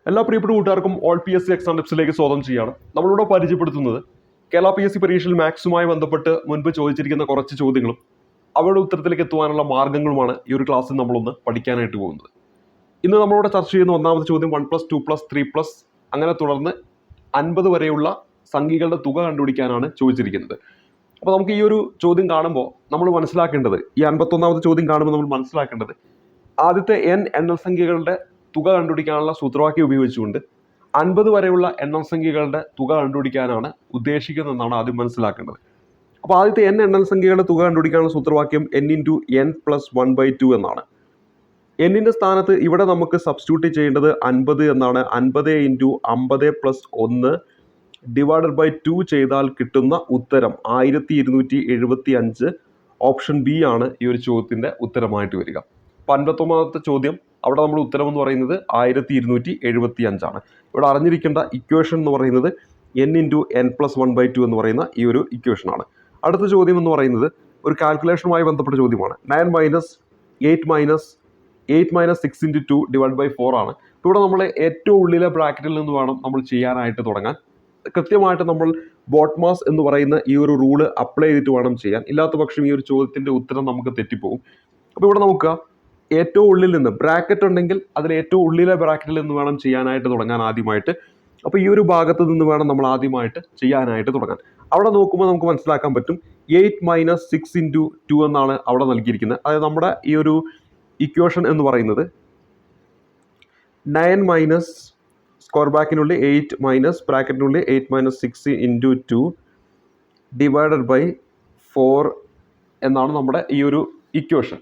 എല്ലാ പ്രിയപ്പെട്ട കൂട്ടുകാർക്കും ഓൾ PSC എക്സാം ടിപ്സിലേക്ക് സ്വാഗതം ചെയ്യാണ്. നമ്മളിവിടെ പരിചയപ്പെടുത്തുന്നത് കേരള PSC പരീക്ഷയിൽ മാത്സുമായി ബന്ധപ്പെട്ട് മുൻപ് ചോദിച്ചിരിക്കുന്ന കുറച്ച് ചോദ്യങ്ങളും അവയുടെ ഉത്തരത്തിലേക്ക് എത്തുവാനുള്ള മാർഗ്ഗങ്ങളുമാണ് ഈ ഒരു ക്ലാസ്സിൽ നമ്മളൊന്ന് പഠിക്കാനായിട്ട് പോകുന്നത്. ഇന്ന് നമ്മളിവിടെ ചർച്ച ചെയ്യുന്ന ഒന്നാമത്തെ ചോദ്യം 1+, 2+, 3+, അങ്ങനെ തുടർന്ന് 50 വരെയുള്ള സംഖ്യകളുടെ തുക കണ്ടുപിടിക്കാനാണ് ചോദിച്ചിരിക്കുന്നത്. അപ്പോൾ നമുക്ക് ഈ ഒരു ചോദ്യം കാണുമ്പോൾ നമ്മൾ മനസ്സിലാക്കേണ്ടത്, ഈ 51ാമത്തെ ചോദ്യം കാണുമ്പോൾ നമ്മൾ മനസ്സിലാക്കേണ്ടത്, ആദ്യത്തെ n എണ്ണൽ സംഖ്യകളുടെ തുക കണ്ടുപിടിക്കാനുള്ള സൂത്രവാക്യം ഉപയോഗിച്ചുകൊണ്ട് 50 വരെയുള്ള എണ്ണൽ സംഖ്യകളുടെ തുക കണ്ടുപിടിക്കാനാണ് ഉദ്ദേശിക്കുന്നതെന്നാണ് ആദ്യം മനസ്സിലാക്കേണ്ടത്. അപ്പോൾ ആദ്യത്തെ n എണ്ണൽ സംഖ്യകളുടെ തുക കണ്ടുപിടിക്കാനുള്ള സൂത്രവാക്യം n×n+1/2 എന്നാണ്. എന്നിൻ്റെ സ്ഥാനത്ത് ഇവിടെ നമുക്ക് സബ്സ്റ്റിറ്റ്യൂട്ട് ചെയ്യേണ്ടത് 50 എന്നാണ്. 50 × 50+1 ÷ 2 ചെയ്താൽ കിട്ടുന്ന ഉത്തരം 1275. ഓപ്ഷൻ ബി ആണ് ഈ ഒരു ചോദ്യത്തിൻ്റെ ഉത്തരമായിട്ട് വരിക. അപ്പോൾ 59ാമത്തെ ചോദ്യം, അവിടെ നമ്മൾ ഉത്തരം എന്ന് പറയുന്നത് 1275 ആണ്. ഇവിടെ അറിഞ്ഞിരിക്കേണ്ട ഇക്വേഷൻ എന്ന് പറയുന്നത് n×n+1/2 എന്ന് പറയുന്ന ഈ ഒരു ഇക്വേഷനാണ്. അടുത്ത ചോദ്യം എന്ന് പറയുന്നത് ഒരു കാൽക്കുലേഷനുമായി ബന്ധപ്പെട്ട ചോദ്യമാണ്. 9 - 8 - 6 × 2 ÷ 4 ആണ്. ഇപ്പോൾ ഇവിടെ നമ്മൾ ഏറ്റവും ഉള്ളിലെ ബ്രാക്കറ്റിൽ നിന്ന് വേണം നമ്മൾ ചെയ്യാനായിട്ട് തുടങ്ങാൻ. കൃത്യമായിട്ട് നമ്മൾ ബോട്ട്മാസ് എന്ന് പറയുന്ന ഈ ഒരു റൂള് അപ്ലൈ ചെയ്തിട്ട് വേണം ചെയ്യാൻ. ഇല്ലാത്ത പക്ഷം ഈ ഒരു ചോദ്യത്തിൻ്റെ ഉത്തരം നമുക്ക് തെറ്റിപ്പോകും. അപ്പോൾ ഇവിടെ നോക്കുക, ഏറ്റവും ഉള്ളിൽ നിന്ന് ബ്രാക്കറ്റ് ഉണ്ടെങ്കിൽ അതിൽ ഏറ്റവും ഉള്ളിലെ ബ്രാക്കറ്റിൽ നിന്ന് വേണം ചെയ്യാനായിട്ട് തുടങ്ങാൻ ആദ്യമായിട്ട്. അപ്പോൾ ഈ ഒരു ഭാഗത്ത് നിന്ന് വേണം നമ്മൾ ആദ്യമായിട്ട് ചെയ്യാനായിട്ട് തുടങ്ങാൻ. അവിടെ നോക്കുമ്പോൾ നമുക്ക് മനസ്സിലാക്കാൻ പറ്റും 8 - 6 × 2 എന്നാണ് അവിടെ നൽകിയിരിക്കുന്നത്. അതായത് നമ്മുടെ ഈ ഒരു ഇക്വേഷൻ എന്ന് പറയുന്നത് 9 - സ്ക്വയർ ബ്രാക്കറ്റിനുള്ളിൽ 8 - ബ്രാക്കറ്റിനുള്ളിൽ 8 - 6 × 2 ÷ 4 എന്നാണ് നമ്മുടെ ഈ ഒരു ഇക്വേഷൻ.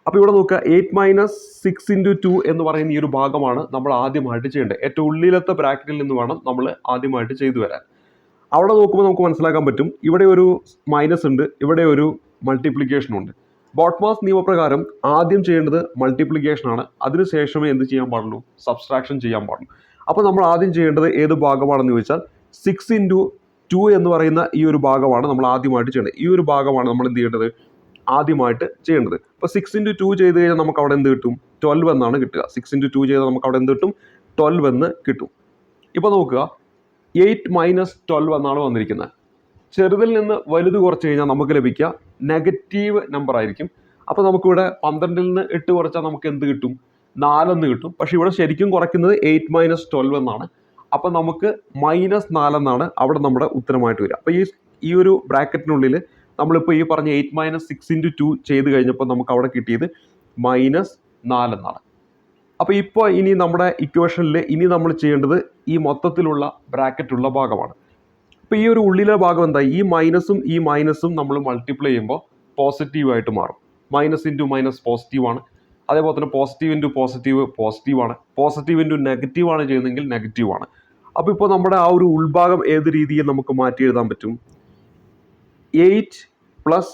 അപ്പോൾ ഇവിടെ നോക്കുക, 8 - 6 × 2 എന്ന് പറയുന്ന ഈ ഒരു ഭാഗമാണ് നമ്മൾ ആദ്യമായിട്ട് ചെയ്യേണ്ടത്. ഏറ്റവും ഉള്ളിലത്തെ ബ്രാക്കറ്റിൽ നിന്ന് വേണം നമ്മൾ ആദ്യമായിട്ട് ചെയ്തു വരാൻ. അവിടെ നോക്കുമ്പോൾ നമുക്ക് മനസ്സിലാക്കാൻ പറ്റും, ഇവിടെ ഒരു മൈനസ് ഉണ്ട്, ഇവിടെ ഒരു മൾട്ടിപ്ലിക്കേഷൻ ഉണ്ട്. ബോട്ട്മാസ് നിയമപ്രകാരം ആദ്യം ചെയ്യേണ്ടത് മൾട്ടിപ്ലിക്കേഷനാണ്. അതിനുശേഷമേ എന്ത് ചെയ്യാൻ പാടുള്ളൂ? സബ്സ്ട്രാക്ഷൻ ചെയ്യാൻ പാടുള്ളൂ. അപ്പോൾ നമ്മൾ ആദ്യം ചെയ്യേണ്ടത് ഏത് ഭാഗമാണെന്ന് ചോദിച്ചാൽ 6 × 2 എന്ന് പറയുന്ന ഈ ഒരു ഭാഗമാണ് നമ്മൾ ആദ്യമായിട്ട് ചെയ്യേണ്ടത്. ഈ ഒരു ഭാഗമാണ് നമ്മൾ എന്ത് ചെയ്യേണ്ടത്? ആദ്യമായിട്ട് ചെയ്യേണ്ടത്. അപ്പോൾ 6 × 2 ചെയ്ത് കഴിഞ്ഞാൽ നമുക്ക് അവിടെ എന്ത് കിട്ടും? 12 എന്നാണ് കിട്ടുക. 6 × 2 ചെയ്താൽ നമുക്ക് അവിടെ എന്ത് കിട്ടും? 12 എന്ന് കിട്ടും. ഇപ്പോൾ നോക്കുക, 8 - 12 എന്നാണ് വന്നിരിക്കുന്നത്. ചെറുതിൽ നിന്ന് വലുത് കുറച്ച് കഴിഞ്ഞാൽ നമുക്ക് ലഭിക്കുക നെഗറ്റീവ് നമ്പർ ആയിരിക്കും. അപ്പോൾ നമുക്കിവിടെ 12ൽ നിന്ന് 8 കുറച്ചാൽ നമുക്ക് എന്ത് കിട്ടും? 4 എന്ന് കിട്ടും. പക്ഷേ ഇവിടെ ശരിക്കും കുറയ്ക്കുന്നത് 8 - 12 എന്നാണ്. അപ്പോൾ നമുക്ക് -4 എന്നാണ് അവിടെ നമ്മുടെ ഉത്തരമായിട്ട് വരിക. അപ്പോൾ ഈ ഒരു ബ്രാക്കറ്റിനുള്ളിൽ നമ്മളിപ്പോൾ ഈ പറഞ്ഞ 8 - 6 × 2 ചെയ്ത് കഴിഞ്ഞപ്പോൾ നമുക്ക് അവിടെ കിട്ടിയത് -4 എന്നാണ്. അപ്പോൾ ഇപ്പോൾ ഇനി നമ്മുടെ ഇക്വേഷനിൽ ഇനി നമ്മൾ ചെയ്യേണ്ടത് ഈ മൊത്തത്തിലുള്ള ബ്രാക്കറ്റുള്ള ഭാഗമാണ്. അപ്പോൾ ഈ ഒരു ഉള്ളിലെ ഭാഗം എന്താ? ഈ മൈനസും നമ്മൾ മൾട്ടിപ്ലൈ ചെയ്യുമ്പോൾ പോസിറ്റീവായിട്ട് മാറും. -× പോസിറ്റീവാണ്. അതേപോലെ തന്നെ പോസിറ്റീവ് പോസിറ്റീവാണ്. പോസിറ്റീവ് നെഗറ്റീവാണ് ചെയ്യുന്നതെങ്കിൽ നെഗറ്റീവാണ്. അപ്പോൾ ഇപ്പോൾ നമ്മുടെ ആ ഒരു ഉൾഭാഗം ഏത് രീതിയിൽ നമുക്ക് മാറ്റി എഴുതാൻ പറ്റും? 8 +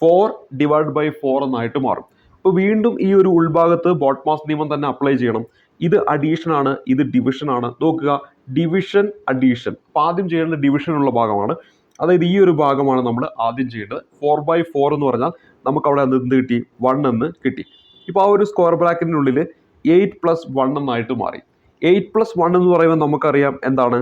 4 ÷ 4 എന്നായിട്ട് മാറും. അപ്പോൾ വീണ്ടും ഈ ഒരു ഉൾഭാഗത്ത് ബോട്ട്മാസ് നിയമം തന്നെ അപ്ലൈ ചെയ്യണം. ഇത് അഡീഷൻ ആണ്, ഇത് ഡിവിഷൻ ആണ്. നോക്കുക, ഡിവിഷൻ അഡീഷൻ. അപ്പോൾ ആദ്യം ചെയ്യേണ്ടത് ഡിവിഷൻ ഉള്ള ഭാഗമാണ്. അതായത് ഈ ഒരു ഭാഗമാണ് നമ്മൾ ആദ്യം ചെയ്യേണ്ടത്. 4/4 എന്ന് പറഞ്ഞാൽ നമുക്ക് അവിടെ എന്ത് കിട്ടി? 1 എന്ന് കിട്ടി. ഇപ്പോൾ ആ ഒരു സ്ക്വയർ ബ്രാക്കറ്റിനുള്ളിൽ 8 + 1 എന്നായിട്ട് മാറി. 8 + 1 എന്ന് പറയുമ്പോൾ നമുക്കറിയാം എന്താണ്?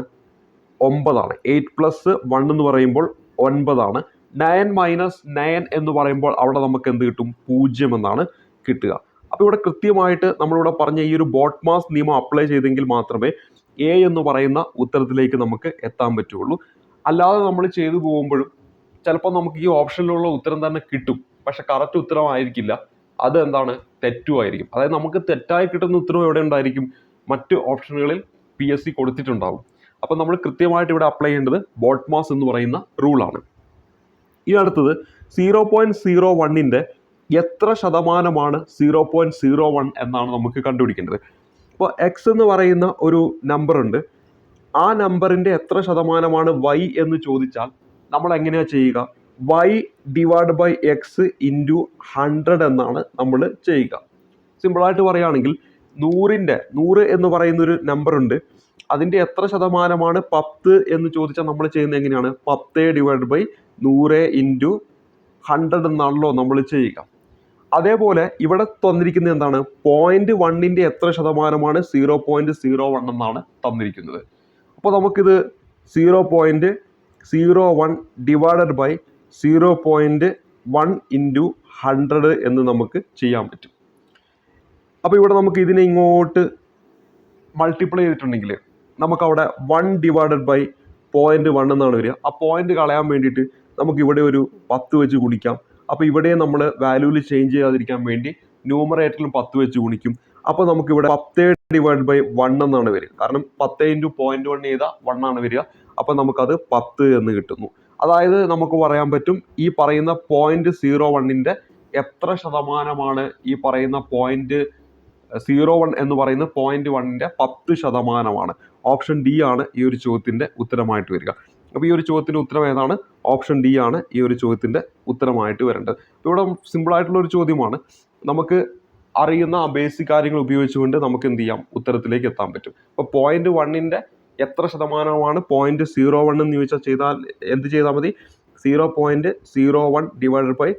9 ആണ്. 8 + 1 എന്ന് പറയുമ്പോൾ 9 ആണ്. 9 - 9 എന്ന് പറയുമ്പോൾ അവിടെ നമുക്ക് എന്ത് കിട്ടും? 0 എന്നാണ് കിട്ടുക. അപ്പോൾ ഇവിടെ കൃത്യമായിട്ട് നമ്മളിവിടെ പറഞ്ഞ ഈ ഒരു ബോട്ട്മാസ് നിയമം അപ്ലൈ ചെയ്തെങ്കിൽ മാത്രമേ എ എന്ന് പറയുന്ന ഉത്തരത്തിലേക്ക് നമുക്ക് എത്താൻ പറ്റുള്ളൂ. അല്ലാതെ നമ്മൾ ചെയ്തു പോകുമ്പോഴും ചിലപ്പോൾ നമുക്ക് ഈ ഓപ്ഷനിലുള്ള ഉത്തരം തന്നെ കിട്ടും, പക്ഷെ കറക്റ്റ് ഉത്തരമായിരിക്കില്ല. അത് എന്താണ്? തെറ്റുമായിരിക്കും. അതായത് നമുക്ക് തെറ്റായി കിട്ടുന്ന ഉത്തരം എവിടെ ഉണ്ടായിരിക്കും? മറ്റ് ഓപ്ഷനുകളിൽ PSC കൊടുത്തിട്ടുണ്ടാവും. അപ്പോൾ നമ്മൾ കൃത്യമായിട്ട് ഇവിടെ അപ്ലൈ ചെയ്യേണ്ടത് ബോട്ട്മാസ് എന്ന് പറയുന്ന റൂളാണ്. ഈ അടുത്തത് 0.01ൻ്റെ എത്ര ശതമാനമാണ് 0.01 എന്നാണ് നമുക്ക് കണ്ടുപിടിക്കേണ്ടത്. അപ്പോൾ എക്സ് എന്ന് പറയുന്ന ഒരു നമ്പർ ഉണ്ട്. ആ നമ്പറിൻ്റെ എത്ര ശതമാനമാണ് y എന്ന് ചോദിച്ചാൽ നമ്മൾ എങ്ങനെയാണ് ചെയ്യുക? y / x × 100 എന്നാണ് നമ്മൾ ചെയ്യുക. സിമ്പിളായിട്ട് പറയുകയാണെങ്കിൽ 100 എന്ന് പറയുന്നൊരു നമ്പർ ഉണ്ട്. അതിൻ്റെ എത്ര ശതമാനമാണ് 10 എന്ന് ചോദിച്ചാൽ നമ്മൾ ചെയ്യുന്നത് എങ്ങനെയാണ്? 10 ÷ 100 × 100 എന്നാണല്ലോ നമ്മൾ ചെയ്യുക. അതേപോലെ ഇവിടെ തന്നിരിക്കുന്നത് എന്താണ്, 0.1ൻ്റെ എത്ര ശതമാനമാണ് 0.01 എന്നാണ് തന്നിരിക്കുന്നത്. അപ്പോൾ നമുക്കിത് 0.01 ഡിവൈഡഡ് ബൈ 0.1 ഇൻറ്റു 100 എന്ന് നമുക്ക് ചെയ്യാൻ പറ്റും. അപ്പോൾ ഇവിടെ നമുക്ക് ഇതിനെ ഇങ്ങോട്ട് മൾട്ടിപ്ലൈ ചെയ്തിട്ടുണ്ടെങ്കിൽ നമുക്കവിടെ 1 ഡിവൈഡഡ് ബൈ 0.1 എന്നാണ് വരിക. ആ പോയിന്റ് കളയാൻ വേണ്ടിയിട്ട് നമുക്ക് ഇവിടെ ഒരു 10 വെച്ച് ഗുണിക്കാം. അപ്പോൾ ഇവിടെ നമ്മൾ വാല്യൂവിൽ ചേഞ്ച് ചെയ്യാതിരിക്കാൻ വേണ്ടി ന്യൂമറേറ്ററിലും 10 വെച്ച് ഗുണിക്കും. അപ്പോൾ നമുക്കിവിടെ 10 ഡിവൈഡ് ബൈ 1 എന്നാണ് വരിക. കാരണം 10 ഇൻറ്റു 0.1 ചെയ്താൽ 1 ആണ് വരിക. അപ്പോൾ നമുക്കത് 10 എന്ന് കിട്ടുന്നു. അതായത് നമുക്ക് പറയാൻ പറ്റും ഈ പറയുന്ന 0.01ൻ്റെ എത്ര ശതമാനമാണ് ഈ പറയുന്ന 0.01 എന്ന് പറയുന്ന 0.1ൻ്റെ 10%. ഓപ്ഷൻ ഡി ആണ് ഈ ഒരു ചോദ്യത്തിൻ്റെ ഉത്തരമായിട്ട് വരിക. അപ്പോൾ ഈ ഒരു ചോദ്യത്തിൻ്റെ ഉത്തരം ഏതാണ്? ഓപ്ഷൻ ഡി ആണ് ഈ ഒരു ചോദ്യത്തിൻ്റെ ഉത്തരമായിട്ട് വരേണ്ടത്. ഇവിടെ സിമ്പിളായിട്ടുള്ള ഒരു ചോദ്യമാണ്. നമുക്ക് അറിയുന്ന ആ ബേസിക് കാര്യങ്ങൾ ഉപയോഗിച്ചുകൊണ്ട് നമുക്ക് എന്ത് ചെയ്യാം, ഉത്തരത്തിലേക്ക് എത്താൻ പറ്റും. അപ്പോൾ 0.1ൻ്റെ എത്ര ശതമാനമാണ് 0.01 എന്ന് ചെയ്താൽ എന്ത് ചെയ്താൽ മതി, 0.01 ഡിവൈഡഡ് ബൈ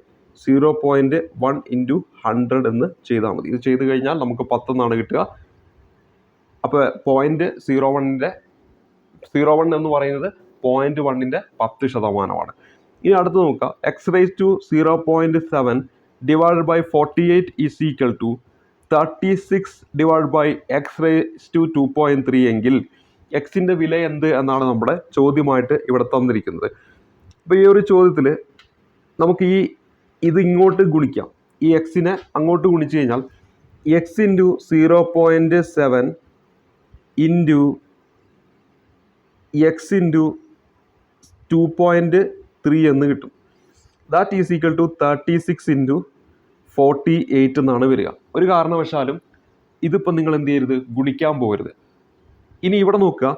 0.1 ഇൻറ്റു 100 എന്ന് ചെയ്താൽ മതി. ഇത് ചെയ്ത് കഴിഞ്ഞാൽ നമുക്ക് 10 എന്നാണ് കിട്ടുക. അപ്പോൾ 0.01 എന്ന് പറയുന്നത് 0.1ൻ്റെ 10%. ഇനി അടുത്ത് നോക്കുക, x⁻⁷ divided by 48 is equal to 36 divide by x⁻².3 എങ്കിൽ എക്സിൻ്റെ വില എന്ത് എന്നാണ് നമ്മുടെ ചോദ്യമായിട്ട് ഇവിടെ തന്നിരിക്കുന്നത്. അപ്പോൾ ഈ ഒരു ചോദ്യത്തിൽ നമുക്ക് ഇത് ഇങ്ങോട്ട് ഗുണിക്കാം. ഈ എക്സിനെ അങ്ങോട്ട് ഗുണിച്ച് കഴിഞ്ഞാൽ x into 0.7 into x into 2.3 എന്ന് കിട്ടും. That is equal to 36 into 48 എന്നാണ് വരിക. ഒരു കാരണവശാലും ഇതിപ്പോൾ നിങ്ങൾ എന്ത് ചെയ്യരുത്, ഗുണിക്കാൻ പോകരുത്. ഇനി ഇവിടെ നോക്കുക,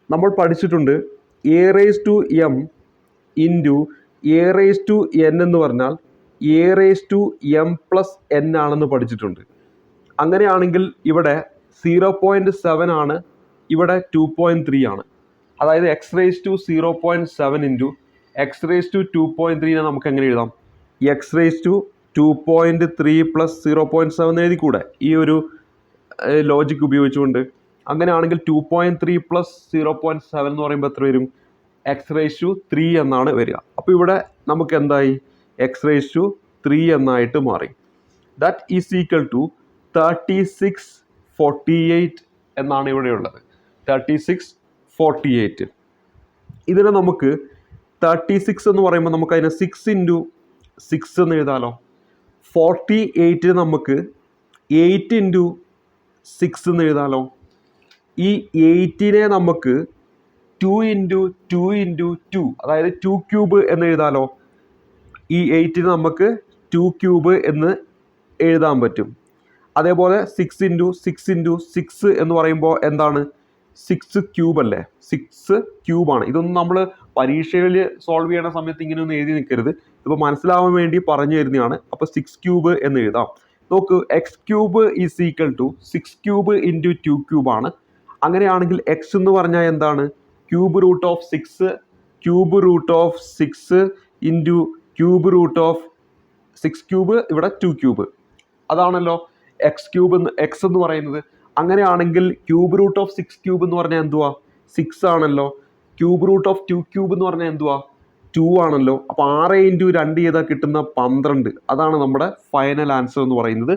നമ്മൾ പഠിച്ചിട്ടുണ്ട് a⁻m ഇൻറ്റു a⁻n എന്ന് പറഞ്ഞാൽ a⁻m+n ആണെന്ന് പഠിച്ചിട്ടുണ്ട്. അങ്ങനെയാണെങ്കിൽ ഇവിടെ 0.7 ആണ്, ഇവിടെ 2.3 ആണ്. അതായത് x⁻⁷ ഇൻറ്റു x⁻².3 നമുക്ക് എങ്ങനെ എഴുതാം, x⁻2.3 പ്ലസ് 0.7 എഴുതിക്കൂടെ ഈ ഒരു ലോജിക്ക് ഉപയോഗിച്ചുകൊണ്ട്? അങ്ങനെയാണെങ്കിൽ 2.3 പ്ലസ് 0.7 എന്ന് പറയുമ്പോൾ എത്ര വരും, x⁻3 എന്നാണ് വരിക. അപ്പോൾ ഇവിടെ നമുക്ക് എന്തായി, x⁻3 എന്നായിട്ട് മാറി. ദാറ്റ് ഈസ് ഈക്വൽ ടു 3648 എന്നാണ് ഇവിടെ ഉള്ളത്. 3648 ഇതിനെ നമുക്ക് 36 എന്ന് പറയുമ്പോൾ നമുക്ക് അതിനെ 6 ഇൻറ്റു 6 എന്ന് എഴുതാമല്ലോ. 48 നമുക്ക് 8 ഇൻറ്റു 6 എന്ന് എഴുതാമല്ലോ. ഈ 8നെ നമുക്ക് 2 ഇൻറ്റു 2 ഇൻറ്റു 2 അതായത് 2 ക്യൂബ് എന്ന് എഴുതാമല്ലോ. ഈ 8നെ നമുക്ക് 2 ക്യൂബ് എന്ന് എഴുതാൻ പറ്റും. അതേപോലെ 6 ഇൻറ്റു 6 ഇൻറ്റു 6 എന്ന് പറയുമ്പോൾ എന്താണ്, 6 ക്യൂബ് അല്ലേ, 6 ക്യൂബാണ്. ഇതൊന്നും നമ്മൾ പരീക്ഷയിൽ സോൾവ് ചെയ്യുന്ന സമയത്ത് ഇങ്ങനെയൊന്നും എഴുതി നിൽക്കരുത്. ഇതിപ്പോൾ മനസ്സിലാവാൻ വേണ്ടി പറഞ്ഞു തരുന്നതാണ്. അപ്പോൾ 6 ക്യൂബ് എന്ന് എഴുതാം. നോക്ക്, x cube is equal to 6 cube into 2 ക്യൂബാണ്. അങ്ങനെയാണെങ്കിൽ എക്സ് എന്ന് പറഞ്ഞാൽ എന്താണ്, cube root of 6 into cube root of 6 cube, ഇവിടെ 2 ക്യൂബ്, അതാണല്ലോ എക്സ് എന്ന് പറയുന്നത്. അങ്ങനെയാണെങ്കിൽ ക്യൂബ് റൂട്ട് ഓഫ് 6 ക്യൂബ് എന്ന് പറഞ്ഞാൽ എന്തുവാ, 6 ആണല്ലോ. ക്യൂബ് റൂട്ട് ഓഫ് 2 ക്യൂബ് എന്ന് പറഞ്ഞാൽ എന്തുവാ, 2 ആണല്ലോ. അപ്പോൾ 6 ഇൻറ്റു 2 ചെയ്താൽ കിട്ടുന്ന 12. അതാണ് നമ്മുടെ ഫൈനൽ ആൻസർ എന്ന് പറയുന്നത്.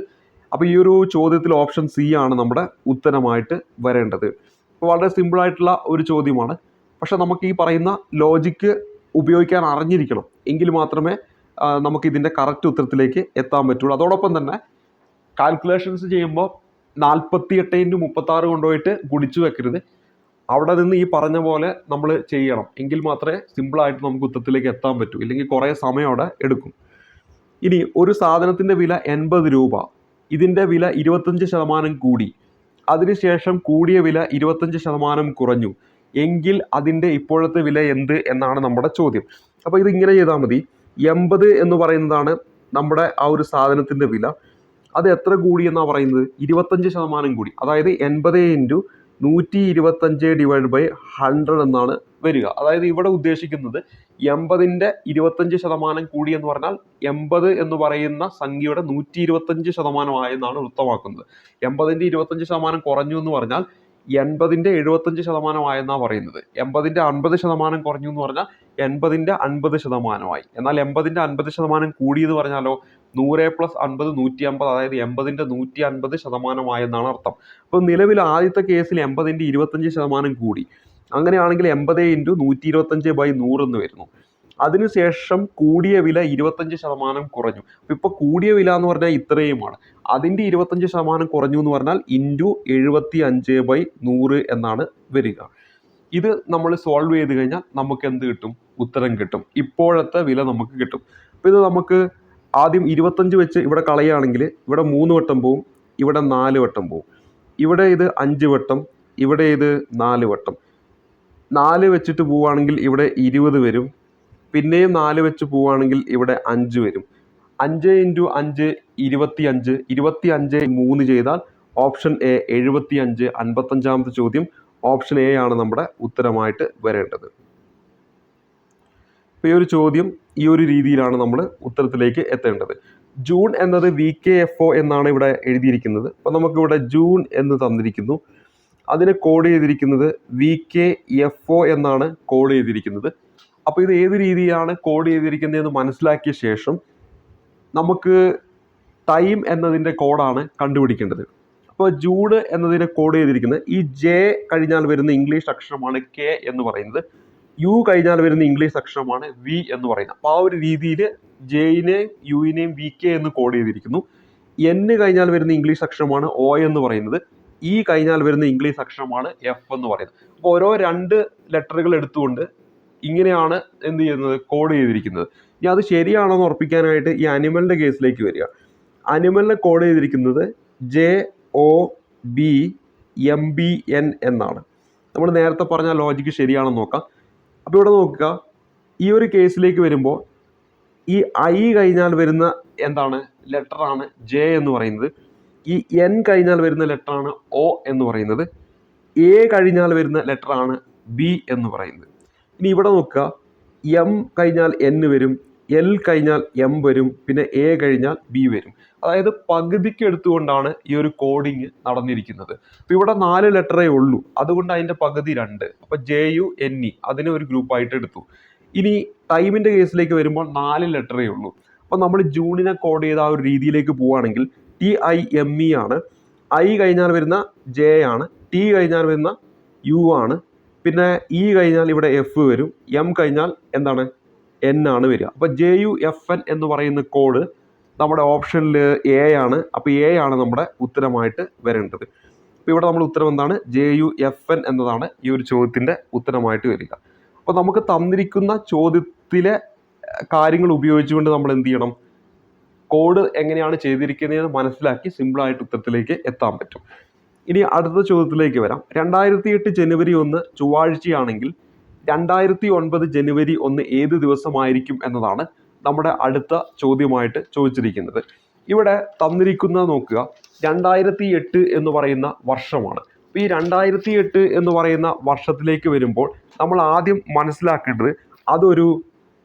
അപ്പോൾ ഈ ഒരു ചോദ്യത്തിൽ ഓപ്ഷൻ സി ആണ് നമ്മുടെ ഉത്തരമായിട്ട് വരേണ്ടത്. അപ്പോൾ വളരെ സിമ്പിളായിട്ടുള്ള ഒരു ചോദ്യമാണ്. പക്ഷെ നമുക്ക് ഈ പറയുന്ന ലോജിക്ക് ഉപയോഗിക്കാൻ അറിഞ്ഞിരിക്കണം. എങ്കിൽ മാത്രമേ നമുക്ക് ഇതിൻ്റെ കറക്റ്റ് ഉത്തരത്തിലേക്ക് എത്താൻ പറ്റുള്ളൂ. അതോടൊപ്പം തന്നെ കാൽക്കുലേഷൻസ് ചെയ്യുമ്പോൾ 48 ഇൻറ്റു 36 കൊണ്ടുപോയിട്ട് ഗുണിച്ചു വെക്കരുത്. അവിടെ നിന്ന് ഈ പറഞ്ഞ പോലെ നമ്മൾ ചെയ്യണം. എങ്കിൽ മാത്രമേ സിമ്പിളായിട്ട് നമുക്ക് ഉത്തരത്തിലേക്ക് എത്താൻ പറ്റൂ. ഇല്ലെങ്കിൽ കുറേ സമയം അവിടെ എടുക്കും. ഇനി ഒരു സാധനത്തിൻ്റെ വില 80 രൂപ, ഇതിൻ്റെ വില 25% കൂടി, അതിനുശേഷം കൂടിയ വില 25% കുറഞ്ഞു എങ്കിൽ അതിൻ്റെ ഇപ്പോഴത്തെ വില എന്ത് എന്നാണ് നമ്മുടെ ചോദ്യം. അപ്പോൾ ഇതിങ്ങനെ ചെയ്താൽ മതി. 80 എന്ന് പറയുന്നതാണ് നമ്മുടെ ആ ഒരു സാധനത്തിൻ്റെ വില. അത് എത്ര കൂടി എന്നാണ് പറയുന്നത്, 25% കൂടി. അതായത് 80 ഇൻറ്റു 125 ഡിവൈഡ് ബൈ 100 എന്നാണ് വരിക. അതായത് ഇവിടെ ഉദ്ദേശിക്കുന്നത് 80ന്റെ 25% കൂടി എന്ന് പറഞ്ഞാൽ 80 എന്ന് പറയുന്ന സംഖ്യയുടെ 125% ആയെന്നാണ് വൃത്തമാക്കുന്നത്. 80ന്റെ 25% കുറഞ്ഞു എന്ന് പറഞ്ഞാൽ 80ന്റെ 75% ആയെന്നാണ് പറയുന്നത്. 80ന്റെ 50% കുറഞ്ഞു എന്ന് പറഞ്ഞാൽ 80ന്റെ 50% ആയി. എന്നാൽ 80ന്റെ 50% കൂടി എന്ന് പറഞ്ഞാലോ 100 + 50 150, അതായത് 80ന്റെ 150% ആയെന്നാണ് അർത്ഥം. അപ്പോൾ നിലവിൽ ആദ്യത്തെ കേസിൽ 80ന്റെ 25% കൂടി. അങ്ങനെയാണെങ്കിൽ 80 × 125/100 എന്ന് വരുന്നു. അതിനുശേഷം കൂടിയ വില 25% കുറഞ്ഞു. ഇപ്പോൾ കൂടിയ വില എന്ന് പറഞ്ഞാൽ ഇത്രയുമാണ്. അതിൻ്റെ 25% കുറഞ്ഞു എന്ന് പറഞ്ഞാൽ × 75/100 എന്നാണ് വരിക. ഇത് നമ്മൾ സോൾവ് ചെയ്ത് കഴിഞ്ഞാൽ നമുക്ക് എന്ത് കിട്ടും? ഉത്തരം കിട്ടും. ഇപ്പോഴത്തെ വില നമുക്ക് കിട്ടും. അപ്പോൾ ഇത് നമുക്ക് ആദ്യം 25 വെച്ച് ഇവിടെ കളയുകയാണെങ്കിൽ ഇവിടെ 3 വട്ടം പോവും, ഇവിടെ 4 വട്ടം പോവും, ഇവിടെ ഇത് 5 വട്ടം, ഇവിടെ ഇത് 4 വട്ടം. 4 വെച്ചിട്ട് പോവുകയാണെങ്കിൽ ഇവിടെ 20 വരും. പിന്നെയും 4 വെച്ച് പോവുകയാണെങ്കിൽ ഇവിടെ 5 വരും. 5 × 5 25. 25 3 ചെയ്താൽ ഓപ്ഷൻ എ 75. 55ാമത്തെ ചോദ്യം ഓപ്ഷൻ എ ആണ് നമ്മുടെ ഉത്തരമായിട്ട് വരേണ്ടത്. അപ്പോൾ ഈ ഒരു ചോദ്യം ഈ ഒരു രീതിയിലാണ് നമ്മൾ ഉത്തരത്തിലേക്ക് എത്തേണ്ടത്. ജൂൺ എന്നത് VKFO എന്നാണ് ഇവിടെ എഴുതിയിരിക്കുന്നത്. അപ്പോൾ നമുക്കിവിടെ ജൂൺ എന്ന് തന്നിരിക്കുന്നു. അതിന് കോഡ് ചെയ്തിരിക്കുന്നത് VKFO എന്നാണ് കോഡ് ചെയ്തിരിക്കുന്നത്. അപ്പോൾ ഇത് ഏത് രീതിയിലാണ് കോഡ് ചെയ്തിരിക്കുന്നതെന്ന് മനസ്സിലാക്കിയ ശേഷം നമുക്ക് ടൈം എന്നതിൻ്റെ കോഡാണ് കണ്ടുപിടിക്കേണ്ടത്. അപ്പോൾ ജൂൺ എന്നതിനെ കോഡ് ചെയ്തിരിക്കുന്നത് ഈ J കഴിഞ്ഞാൽ വരുന്ന ഇംഗ്ലീഷ് അക്ഷരമാണ് K എന്ന് പറയുന്നത്. U കഴിഞ്ഞാൽ വരുന്ന ഇംഗ്ലീഷ് അക്ഷരമാണ് V എന്ന് പറയുന്നത്. അപ്പോൾ ആ ഒരു രീതിയിൽ Jനെയും Uനെയും VK എന്ന് കോഡ് ചെയ്തിരിക്കുന്നു. N കഴിഞ്ഞാൽ വരുന്ന ഇംഗ്ലീഷ് അക്ഷരമാണ് O എന്ന് പറയുന്നത്. E കഴിഞ്ഞാൽ വരുന്ന ഇംഗ്ലീഷ് അക്ഷരമാണ് F എന്ന് പറയുന്നത്. അപ്പോൾ ഓരോ 2 ലെറ്ററുകൾ എടുത്തുകൊണ്ട് ഇങ്ങനെയാണ് എന്ത് ചെയ്യുന്നത്? കോഡ് ചെയ്തിരിക്കുന്നത്. ഇനി അത് ശരിയാണോ എന്ന് ഉറപ്പിക്കാനായിട്ട് ഈ അനിമലിൻ്റെ കേസിലേക്ക് വരിക. അനിമലിനെ കോഡ് ചെയ്തിരിക്കുന്നത് JOBMBN എന്നാണ്. നമ്മൾ നേരത്തെ പറഞ്ഞ ലോജിക്ക് ശരിയാണെന്ന് നോക്കാം. അപ്പോൾ ഇവിടെ നോക്കുക, ഈ ഒരു കേസിലേക്ക് വരുമ്പോൾ ഈ I കഴിഞ്ഞാൽ വരുന്ന എന്താണ് ലെറ്ററാണ് J എന്ന് പറയുന്നത്. ഈ N കഴിഞ്ഞാൽ വരുന്ന ലെറ്ററാണ് O എന്ന് പറയുന്നത്. A കഴിഞ്ഞാൽ വരുന്ന ലെറ്ററാണ് B എന്ന് പറയുന്നത്. ഇനി ഇവിടെ നോക്കുക, M കഴിഞ്ഞാൽ N വരും, L കഴിഞ്ഞാൽ M വരും, പിന്നെ A കഴിഞ്ഞാൽ B വരും. അതായത് പകുതിക്ക് എടുത്തുകൊണ്ടാണ് ഈ ഒരു കോഡിങ് നടന്നിരിക്കുന്നത്. അപ്പോൾ ഇവിടെ 4 ലെറ്ററേ ഉള്ളൂ, അതുകൊണ്ട് അതിൻ്റെ പകുതി 2. അപ്പോൾ JUNE അതിനെ ഒരു ഗ്രൂപ്പായിട്ട് എടുത്തു. ഇനി ടൈമിൻ്റെ കേസിലേക്ക് വരുമ്പോൾ 4 ലെറ്ററേ ഉള്ളൂ. അപ്പോൾ നമ്മൾ ജൂണിനെ കോഡ് ചെയ്ത ആ ഒരു രീതിയിലേക്ക് പോവുകയാണെങ്കിൽ TIME ആണ്. I കഴിഞ്ഞാൽ വരുന്ന J ആണ്, T കഴിഞ്ഞാൽ വരുന്ന U ആണ്, പിന്നെ E കഴിഞ്ഞാൽ ഇവിടെ F വരും, M കഴിഞ്ഞാൽ എന്താണ് N ആണ് വരിക. അപ്പോൾ JUFN എന്ന് പറയുന്ന കോഡ് നമ്മുടെ ഓപ്ഷനിൽ A ആണ്. അപ്പോൾ A ആണ് നമ്മുടെ ഉത്തരമായിട്ട് വരേണ്ടത്. അപ്പോൾ ഇവിടെ നമ്മുടെ ഉത്തരം എന്താണ്? JUFN എന്നതാണ് ഈ ഒരു ചോദ്യത്തിൻ്റെ ഉത്തരമായിട്ട് വരിക. അപ്പോൾ നമുക്ക് തന്നിരിക്കുന്ന ചോദ്യത്തിലെ കാര്യങ്ങൾ ഉപയോഗിച്ചുകൊണ്ട് നമ്മൾ എന്ത് ചെയ്യണം? കോഡ് എങ്ങനെയാണ് ചെയ്തിരിക്കുന്നതെന്ന് മനസ്സിലാക്കി സിമ്പിളായിട്ട് ഉത്തരത്തിലേക്ക് എത്താൻ പറ്റും. ഇനി അടുത്ത ചോദ്യത്തിലേക്ക് വരാം. 2008 ജനുവരി 1 ചൊവ്വാഴ്ചയാണെങ്കിൽ 2009 ജനുവരി 1 ഏത് ദിവസമായിരിക്കും എന്നതാണ് നമ്മുടെ അടുത്ത ചോദ്യമായിട്ട് ചോദിച്ചിരിക്കുന്നത്. ഇവിടെ തന്നിരിക്കുന്നത് നോക്കുക, 2008 എന്ന് പറയുന്ന വർഷമാണ്. അപ്പോൾ ഈ 2008 എന്ന് പറയുന്ന വർഷത്തിലേക്ക് വരുമ്പോൾ നമ്മൾ ആദ്യം മനസ്സിലാക്കേണ്ടത് അതൊരു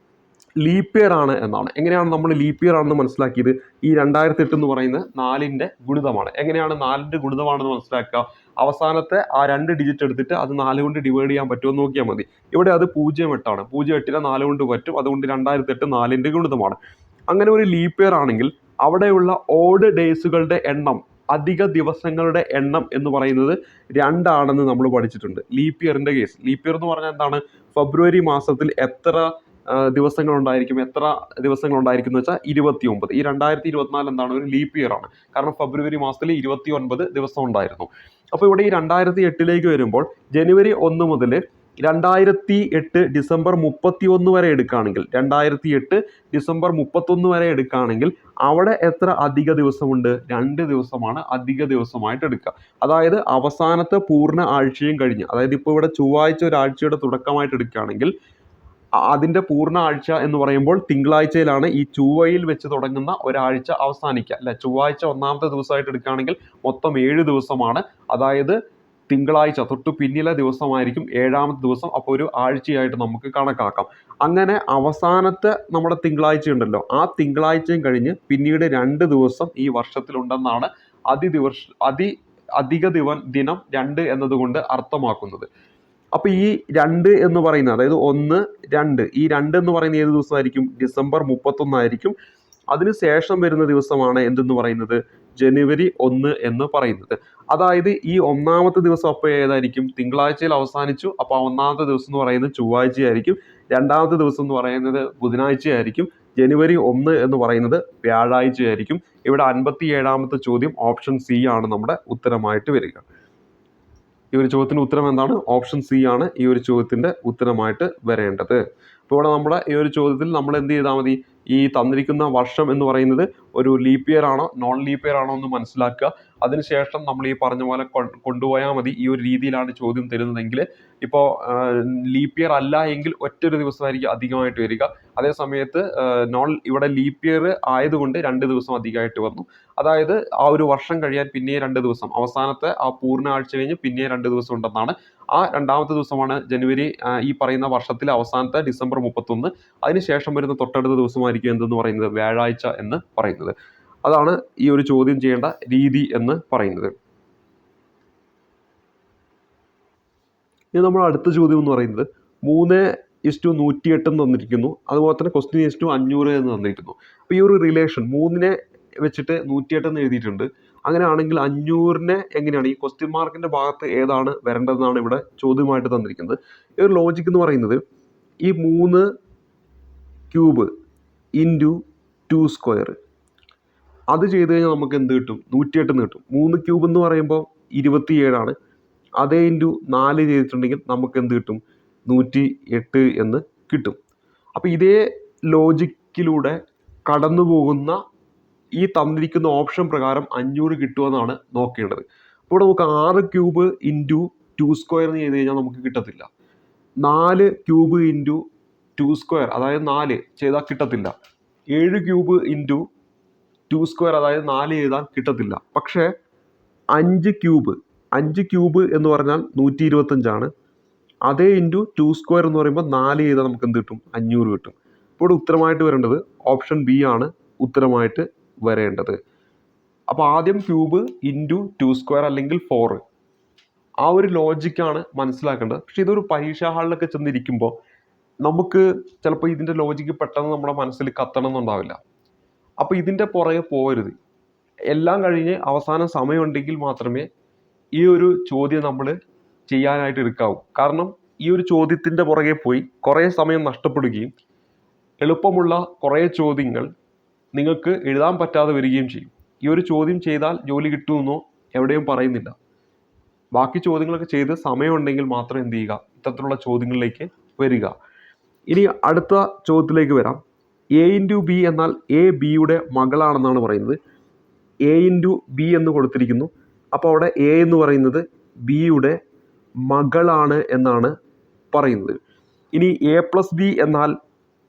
ലീപ്പ് ഇയർ ആണ് എന്നാണ്. എങ്ങനെയാണ് നമ്മൾ ലീപ്പ് ഇയർ ആണെന്ന് മനസ്സിലാക്കിയത്? ഈ 2008 എന്ന് പറയുന്നത് 4ന്റെ ഗുണിതമാണ്. എങ്ങനെയാണ് 4ന്റെ ഗുണിതമാണെന്ന് മനസ്സിലാക്കുക? അവസാനത്തെ ആ 2 ഡിജിറ്റ് എടുത്തിട്ട് അത് 4 കൊണ്ട് ഡിവൈഡ് ചെയ്യാൻ പറ്റുമോ എന്ന് നോക്കിയാൽ മതി. ഇവിടെ അത് 0.8 ആണ്. 0.8നെ 4 കൊണ്ട് പറ്റും. അതുകൊണ്ട് 2008 4ന്റെ ഗുണിതമാണ്. അങ്ങനെ ഒരു ലീപ്പ് ഇയർ ആണെങ്കിൽ അവിടെയുള്ള ഓഡ് ഡേയ്സുകളുടെ എണ്ണം, അധിക ദിവസങ്ങളുടെ എണ്ണം എന്ന് പറയുന്നത് 2 ആണെന്ന് നമ്മൾ പഠിച്ചിട്ടുണ്ട്. ലീപ്പ് ഇയറിന്റെ കേസ്. ലീപ്പ് ഇയർ എന്ന് പറഞ്ഞാൽ എന്താണ്? ഫെബ്രുവരി മാസത്തിൽ എത്ര ദിവസങ്ങളുണ്ടായിരിക്കും എന്ന് വെച്ചാൽ 29. ഈ 2024 എന്താണ്? ഒരു ലീപ്പ് ഇയർ ആണ്. കാരണം ഫെബ്രുവരി മാസത്തിൽ 29 ദിവസം ഉണ്ടായിരുന്നു. അപ്പോൾ ഇവിടെ ഈ 2008ലേക്ക് വരുമ്പോൾ ജനുവരി 1 മുതൽ 2008 ഡിസംബർ 31 വരെ എടുക്കുകയാണെങ്കിൽ, 2008 ഡിസംബർ 31 വരെ എടുക്കുകയാണെങ്കിൽ അവിടെ എത്ര അധിക ദിവസമുണ്ട്? 2 ദിവസമാണ് അധിക ദിവസമായിട്ട് എടുക്കുക. അതായത് അവസാനത്തെ പൂർണ്ണ ആഴ്ചയും കഴിഞ്ഞ്, അതായത് ഇപ്പോൾ ഇവിടെ ചൊവ്വാഴ്ച ഒരാഴ്ചയുടെ തുടക്കമായിട്ട് എടുക്കുകയാണെങ്കിൽ അതിൻ്റെ പൂർണ്ണ ആഴ്ച എന്ന് പറയുമ്പോൾ തിങ്കളാഴ്ചയിലാണ് ഈ ചൊവ്വയിൽ വെച്ച് തുടങ്ങുന്ന ഒരാഴ്ച അവസാനിക്കുക അല്ലെ. ചൊവ്വാഴ്ച 1ാമത്തെ ദിവസമായിട്ട് എടുക്കുകയാണെങ്കിൽ മൊത്തം 7 ദിവസമാണ്. അതായത് തിങ്കളാഴ്ച തൊട്ട് പിന്നിലെ ദിവസമായിരിക്കും 7ാമത്തെ ദിവസം. അപ്പോൾ ഒരു ആഴ്ചയായിട്ട് നമുക്ക് കണക്കാക്കാം. അങ്ങനെ അവസാനത്തെ നമ്മുടെ തിങ്കളാഴ്ച ഉണ്ടല്ലോ, ആ തിങ്കളാഴ്ചയും കഴിഞ്ഞ് പിന്നീട് 2 ദിവസം ഈ വർഷത്തിലുണ്ടെന്നാണ് അധിക ദിനം 2 എന്നതുകൊണ്ട് അർത്ഥമാക്കുന്നത്. അപ്പൊ ഈ 2 എന്ന് പറയുന്നത്, അതായത് 1, 2, ഈ 2 എന്ന് പറയുന്നത് ഏത് ദിവസമായിരിക്കും? ഡിസംബർ 31 ആയിരിക്കും. അതിനുശേഷം വരുന്ന ദിവസമാണ് എന്തെന്ന് പറയുന്നത്? ജനുവരി 1 എന്ന് പറയുന്നത്. അതായത് ഈ 1ാമത്തെ ദിവസം അപ്പോൾ ഏതായിരിക്കും? തിങ്കളാഴ്ചയിൽ അവസാനിച്ചു. അപ്പോൾ 1ാമത്തെ ദിവസം എന്ന് പറയുന്നത് ചൊവ്വാഴ്ചയായിരിക്കും. 2ാമത്തെ ദിവസം എന്ന് പറയുന്നത് ബുധനാഴ്ചയായിരിക്കും. ജനുവരി 1 എന്ന് പറയുന്നത് വ്യാഴാഴ്ചയായിരിക്കും. ഇവിടെ 57ാമത്തെ ചോദ്യം ഓപ്ഷൻ സി ആണ് നമ്മുടെ ഉത്തരമായിട്ട് വരിക. ഈ ഒരു ചോദ്യത്തിന് ഉത്തരം എന്താണ്? ഓപ്ഷൻ സി ആണ് ഈ ഒരു ചോദ്യത്തിന്റെ ഉത്തരമായിട്ട് വരേണ്ടത്. അപ്പോൾ ഇവിടെ നമ്മുടെ ഈ ഒരു ചോദ്യത്തിൽ നമ്മൾ എന്ത് ചെയ്താൽ മതി? ഈ തന്നിരിക്കുന്ന വർഷം എന്ന് പറയുന്നത് ഒരു ലീപ്പ് ഇയർ ആണോ നോൺ ലീപ്പ് ഇയർ ആണോ എന്ന് മനസ്സിലാക്കുക. അതിനുശേഷം നമ്മൾ ഈ പറഞ്ഞ പോലെ കൊണ്ടുപോയാൽ മതി. ഈ ഒരു രീതിയിലാണ് ചോദ്യം തരുന്നതെങ്കിൽ, ഇപ്പോൾ ലീപ്പ് ഇയർ അല്ല എങ്കിൽ ഒറ്റൊരു ദിവസമായിരിക്കും അധികമായിട്ട് വരിക. അതേ സമയത്ത് ഇവിടെ ലീപ്പ് ഇയർ ആയതുകൊണ്ട് 2 ദിവസം അധികമായിട്ട് വന്നു. അതായത് ആ ഒരു വർഷം കഴിയാൻ പിന്നെ 2 ദിവസം, അവസാനത്തെ ആ പൂർണ്ണ ആഴ്ച കഴിഞ്ഞ് പിന്നെ 2 ദിവസം ഉണ്ടെന്നാണ്. ആ 2ാമത്തെ ദിവസമാണ് ജനുവരി, ഈ പറയുന്ന വർഷത്തിലെ അവസാനത്തെ ഡിസംബർ 31. അതിനുശേഷം വരുന്ന തൊട്ടടുത്ത ദിവസമായിരിക്കും എന്തെന്ന് പറയുന്നത്? വ്യാഴാഴ്ച എന്ന് പറയുന്നത്. അതാണ് ഈ ഒരു ചോദ്യം ചെയ്യേണ്ട രീതി എന്ന് പറയുന്നത്. ഇനി നമ്മൾ അടുത്ത ചോദ്യം എന്ന് പറയുന്നത് 3:108 എന്ന് തന്നിരിക്കുന്നു. അതുപോലെ തന്നെ Q500 എന്ന് തന്നിരിക്കുന്നു. അപ്പോൾ ഈ ഒരു റിലേഷൻ 3നെ വെച്ചിട്ട് 108 എന്ന് എഴുതിയിട്ടുണ്ട്. അങ്ങനെയാണെങ്കിൽ 500നെ എങ്ങനെയാണ്? ഈ ക്വസ്റ്റ്യൻ മാർക്കിന്റെ ഭാഗത്ത് ഏതാണ് വരേണ്ടതെന്നാണ് ഇവിടെ ചോദ്യമായിട്ട് തന്നിരിക്കുന്നത്. ഈ ഒരു ലോജിക് എന്ന് പറയുന്നത്, ഈ 3 ക്യൂബ് ഇൻറ്റു 2 സ്ക്വയർ അത് ചെയ്ത് കഴിഞ്ഞാൽ നമുക്ക് എന്ത് കിട്ടും? 108 എന്ന് കിട്ടും. 3 ക്യൂബ് എന്ന് പറയുമ്പോൾ 27 ആണ്. അതേ ഇൻറ്റു 4 ചെയ്തിട്ടുണ്ടെങ്കിൽ നമുക്ക് എന്ത് കിട്ടും? 108 എന്ന് കിട്ടും. അപ്പോൾ ഇതേ ലോജിക്കിലൂടെ കടന്നു പോകുന്ന ഈ തന്നിരിക്കുന്ന ഓപ്ഷൻ പ്രകാരം 500 കിട്ടുമെന്നാണ് നോക്കേണ്ടത്. അപ്പോൾ നമുക്ക് 6 ക്യൂബ് ഇൻറ്റു 2 സ്ക്വയർ എന്ന് ചെയ്ത് കഴിഞ്ഞാൽ നമുക്ക് കിട്ടത്തില്ല. 4 ക്യൂബ് ഇൻറ്റു 2 സ്ക്വയർ, അതായത് 4 ചെയ്താൽ കിട്ടത്തില്ല. 7 ക്യൂബ് ഇൻറ്റു 2 സ്ക്വയർ, അതായത് 4 ചെയ്താൽ കിട്ടത്തില്ല. പക്ഷേ 5 ക്യൂബ് എന്ന് പറഞ്ഞാൽ 125 ആണ്. അതേ ഇൻറ്റു 2 സ്ക്വയർ എന്ന് പറയുമ്പോൾ 4 ചെയ്താൽ നമുക്ക് എന്ത് കിട്ടും? 500 കിട്ടും. ഇപ്പോൾ ഉത്തരമായിട്ട് വരേണ്ടത് ഓപ്ഷൻ ബി ആണ് ഉത്തരമായിട്ട് വരേണ്ടത്. അപ്പോൾ ആദ്യം ക്യൂബ് ഇൻറ്റു 2 സ്ക്വയർ അല്ലെങ്കിൽ 4, ആ ഒരു ലോജിക്കാണ് മനസ്സിലാക്കേണ്ടത്. പക്ഷെ ഇതൊരു പരീക്ഷാ ഹാളിലൊക്കെ ചെന്നിരിക്കുമ്പോൾ നമുക്ക് ചിലപ്പോൾ ഇതിൻ്റെ ലോജിക്ക് പെട്ടെന്ന് നമ്മുടെ മനസ്സിൽ കത്തണമെന്നുണ്ടാവില്ല. അപ്പോൾ ഇതിൻ്റെ പുറകെ പോകരുത്. എല്ലാം കഴിഞ്ഞ് അവസാനം സമയമുണ്ടെങ്കിൽ മാത്രമേ ഈ ഒരു ചോദ്യം നമ്മൾ ചെയ്യാനായിട്ട് എടുക്കാവൂ. കാരണം ഈ ഒരു ചോദ്യത്തിൻ്റെ പുറകെ പോയി കുറേ സമയം നഷ്ടപ്പെടുകയും എളുപ്പമുള്ള കുറേ ചോദ്യങ്ങൾ നിങ്ങൾക്ക് എഴുതാൻ പറ്റാതെ വരികയും ചെയ്യും. ഈ ഒരു ചോദ്യം ചെയ്താൽ ജോലി കിട്ടുമെന്നോ എവിടെയും പറയുന്നില്ല. ബാക്കി ചോദ്യങ്ങളൊക്കെ ചെയ്ത് സമയമുണ്ടെങ്കിൽ മാത്രം എന്ത് ചെയ്യുക? ഇത്തരത്തിലുള്ള ചോദ്യങ്ങളിലേക്ക് വരിക. ഇനി അടുത്ത ചോദ്യത്തിലേക്ക് വരാം. A ഇൻറ്റു ബി എന്നാൽ A ബിയുടെ മകളാണെന്നാണ് പറയുന്നത്. A ഇൻറ്റു ബി എന്ന് കൊടുത്തിരിക്കുന്നു. അപ്പോൾ അവിടെ A എന്ന് പറയുന്നത് ബിയുടെ മകളാണ് എന്നാണ് പറയുന്നത്. ഇനി A+B എന്നാൽ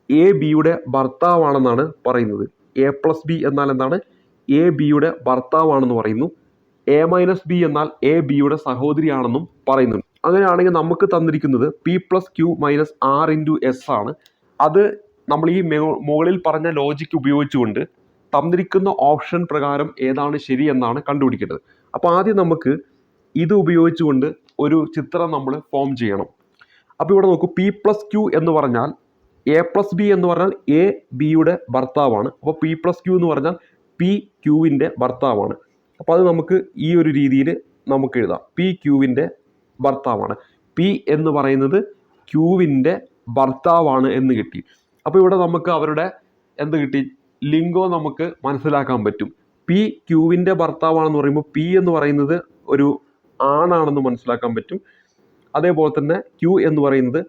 A ബിയുടെ ഭർത്താവാണെന്നാണ് പറയുന്നത്. A+B എന്നാൽ എന്താണ്? A ബിയുടെ ഭർത്താവാണെന്ന് പറയുന്നു. A-B എന്നാൽ A ബിയുടെ സഹോദരിയാണെന്നും പറയുന്നുണ്ട്. അങ്ങനെയാണെങ്കിൽ നമുക്ക് തന്നിരിക്കുന്നത് P+Q-R × S ആണ്. അത് നമ്മൾ ഈ മുകളിൽ പറഞ്ഞ ലോജിക്ക് ഉപയോഗിച്ചുകൊണ്ട് തന്നിരിക്കുന്ന ഓപ്ഷൻ പ്രകാരം ഏതാണ് ശരി എന്നാണ് കണ്ടുപിടിക്കേണ്ടത്. അപ്പോൾ ആദ്യം നമുക്ക് ഇത് ഉപയോഗിച്ചുകൊണ്ട് ഒരു ചിത്രം നമ്മൾ ഫോം ചെയ്യണം. അപ്പോൾ ഇവിടെ നോക്കൂ, P+Q എന്ന് പറഞ്ഞാൽ A+B എന്ന് പറഞ്ഞാൽ A ബിയുടെ ഭർത്താവാണ്. അപ്പോൾ P+Q എന്ന് പറഞ്ഞാൽ P ക്യൂവിൻ്റെ ഭർത്താവാണ്. അപ്പോൾ അത് നമുക്ക് ഈ ഒരു രീതിയിൽ നമുക്ക് എഴുതാം. P ക്യൂവിൻ്റെ ഭർത്താവാണ്. P എന്ന് പറയുന്നത് ക്യൂവിൻ്റെ ഭർത്താവാണ് എന്ന് കിട്ടി. അപ്പോൾ ഇവിടെ നമുക്ക് അവരുടെ എന്ത് കിട്ടി? ലിംഗോ നമുക്ക് മനസ്സിലാക്കാൻ പറ്റും. P ക്യൂവിൻ്റെ ഭർത്താവാണെന്ന് പറയുമ്പോൾ P എന്ന് പറയുന്നത് ഒരു ആണാണെന്ന് മനസ്സിലാക്കാൻ പറ്റും. അതേപോലെ തന്നെ Q എന്ന് പറയുന്നത്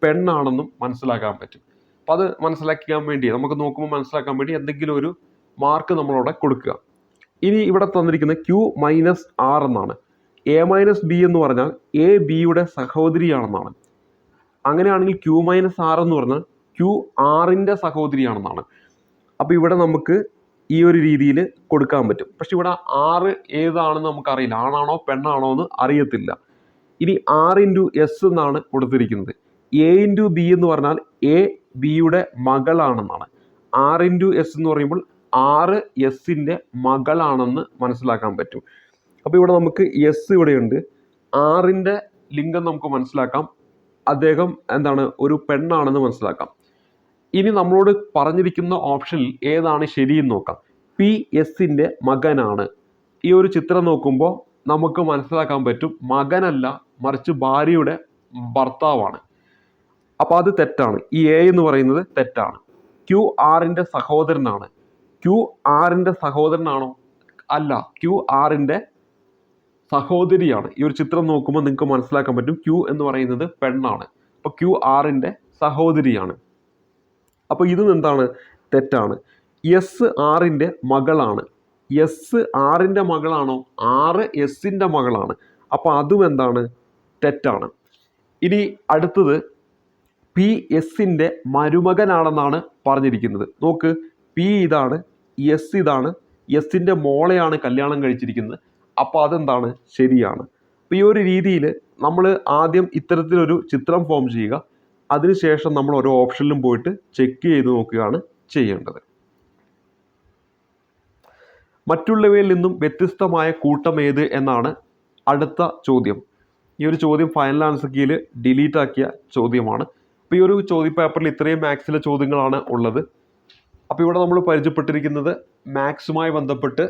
പെണ്ണാണെന്നും മനസ്സിലാക്കാൻ പറ്റും. അപ്പോൾ അത് മനസ്സിലാക്കാൻ വേണ്ടി നമുക്ക് നോക്കുമ്പോൾ മനസ്സിലാക്കാൻ വേണ്ടി എന്തെങ്കിലും ഒരു മാർക്ക് നമ്മളവിടെ കൊടുക്കുക. ഇനി ഇവിടെ തന്നിരിക്കുന്നത് Q-R എന്നാണ്. A-B എന്ന് പറഞ്ഞാൽ A ബിയുടെ സഹോദരിയാണെന്നാണ്. അങ്ങനെയാണെങ്കിൽ Q-R എന്ന് പറഞ്ഞാൽ Q-Rൻ്റെ സഹോദരിയാണെന്നാണ്. അപ്പോൾ ഇവിടെ നമുക്ക് ഈ ഒരു രീതിയിൽ കൊടുക്കാൻ പറ്റും. പക്ഷെ ഇവിടെ 6 ഏതാണെന്ന് നമുക്കറിയില്ല, ആണാണോ പെണ്ണാണോ എന്ന് അറിയത്തില്ല. ഇനി 6x എന്നാണ് കൊടുത്തിരിക്കുന്നത്. A×B എന്ന് പറഞ്ഞാൽ A ബിയുടെ മകളാണെന്നാണ്. 6x എന്ന് പറയുമ്പോൾ 6s മകളാണെന്ന് മനസ്സിലാക്കാൻ പറ്റും. അപ്പോൾ ഇവിടെ നമുക്ക് എസ് ഇവിടെയുണ്ട്. 6 ലിംഗം നമുക്ക് മനസ്സിലാക്കാം, അദ്ദേഹം എന്താണ്, ഒരു പെണ്ണാണെന്ന് മനസ്സിലാക്കാം. ഇനി നമ്മളോട് പറഞ്ഞിരിക്കുന്ന ഓപ്ഷനിൽ ഏതാണ് ശരിയെന്ന് നോക്കാം. PS മകനാണ്. ഈ ഒരു ചിത്രം നോക്കുമ്പോൾ നമുക്ക് മനസ്സിലാക്കാൻ പറ്റും മകനല്ല, മറിച്ച് ഭാര്യയുടെ ഭർത്താവാണ്. അപ്പോൾ അത് തെറ്റാണ്. ഈ A എന്ന് പറയുന്നത് തെറ്റാണ്. QR സഹോദരനാണ്. QR സഹോദരനാണോ? അല്ല, QR സഹോദരിയാണ്. ഈ ഒരു ചിത്രം നോക്കുമ്പോൾ നിങ്ങൾക്ക് മനസ്സിലാക്കാൻ പറ്റും Q എന്ന് പറയുന്നത് പെണ്ണാണ്. അപ്പോൾ QR സഹോദരിയാണ്. അപ്പോൾ ഇതും എന്താണ്, തെറ്റാണ്. S R മകളാണ്. S R മകളാണോ? 6s മകളാണ്. അപ്പോൾ അതും എന്താണ്, തെറ്റാണ്. ഇനി അടുത്തത് PS മരുമകനാണെന്നാണ് പറഞ്ഞിരിക്കുന്നത്. നോക്ക്, P ഇതാണ്, S ഇതാണ്, S മോളെയാണ് കല്യാണം കഴിച്ചിരിക്കുന്നത്. അപ്പോൾ അതെന്താണ്, ശരിയാണ്. അപ്പോൾ ഈ ഒരു രീതിയിൽ നമ്മൾ ആദ്യം ഇത്തരത്തിലൊരു ചിത്രം ഫോം ചെയ്യുക. അതിനുശേഷം നമ്മൾ ഓരോ ഓപ്ഷനിലും പോയിട്ട് ചെക്ക് ചെയ്ത് നോക്കുകയാണ് ചെയ്യേണ്ടത്. മറ്റുള്ളവയിൽ നിന്നും വ്യത്യസ്തമായ കൂട്ടം ഏത് എന്നാണ് അടുത്ത ചോദ്യം. ഈ ഒരു ചോദ്യം ഫൈനൽ ആൻസർ കീയിൽ ഡിലീറ്റ് ആക്കിയ ചോദ്യമാണ്. അപ്പോൾ ഈ ഒരു ചോദ്യ പേപ്പറിൽ ഇത്രയും മാത്സിലെ ചോദ്യങ്ങളാണ് ഉള്ളത്. അപ്പോൾ ഇവിടെ നമ്മൾ പരിചയപ്പെട്ടിരിക്കുന്നത് മാത്സുമായി ബന്ധപ്പെട്ട്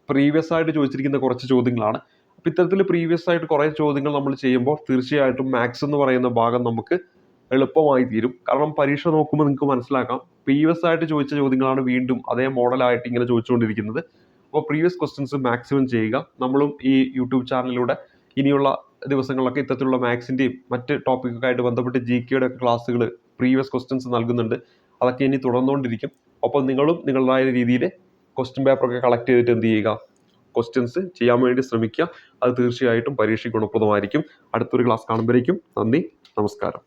പ്രീവിയസ് ആയിട്ട് ചോദിച്ചിരിക്കുന്ന കുറച്ച് ചോദ്യങ്ങളാണ്. അപ്പോൾ ഇത്തരത്തിൽ പ്രീവിയസ് ആയിട്ട് കുറേ ചോദ്യങ്ങൾ നമ്മൾ ചെയ്യുമ്പോൾ തീർച്ചയായിട്ടും മാത്സ് എന്ന് പറയുന്ന ഭാഗം നമുക്ക് എളുപ്പമായി തീരും. കാരണം പരീക്ഷ നോക്കുമ്പോൾ നിങ്ങൾക്ക് മനസ്സിലാക്കാം, പ്രീവിയസ് ആയിട്ട് ചോദിച്ച ചോദ്യങ്ങളാണ് വീണ്ടും അതേ മോഡലായിട്ട് ഇങ്ങനെ ചോദിച്ചുകൊണ്ടിരിക്കുന്നത്. അപ്പോൾ പ്രീവിയസ് ക്വസ്റ്റ്യൻസ് മാക്സിമം ചെയ്യുക. നമ്മളും ഈ യൂട്യൂബ് ചാനലിലൂടെ ഇനിയുള്ള ദിവസങ്ങളിലൊക്കെ ഇത്തരത്തിലുള്ള മാത്സിൻ്റെയും മറ്റ് ടോപ്പിക്കൊക്കെ ആയിട്ട് ബന്ധപ്പെട്ട് GK ഒക്കെ ക്ലാസ്സുകൾ പ്രീവിയസ് ക്വസ്റ്റ്യൻസ് നൽകുന്നുണ്ട്. അതൊക്കെ ഇനി തുടർന്നുകൊണ്ടിരിക്കും. ഒപ്പം നിങ്ങളും നിങ്ങളുടേതായ രീതിയിൽ ക്വസ്റ്റ്യൻ പേപ്പറൊക്കെ കളക്ട് ചെയ്തിട്ട് എന്ത് ചെയ്യുക, ക്വസ്റ്റ്യൻസ് ചെയ്യാൻ വേണ്ടി ശ്രമിക്കുക. അത് തീർച്ചയായിട്ടും പരീക്ഷയ്ക്ക് ഗുണപ്രദമായിരിക്കും. അടുത്തൊരു ക്ലാസ് കാണുമ്പോഴേക്കും നന്ദി, നമസ്കാരം.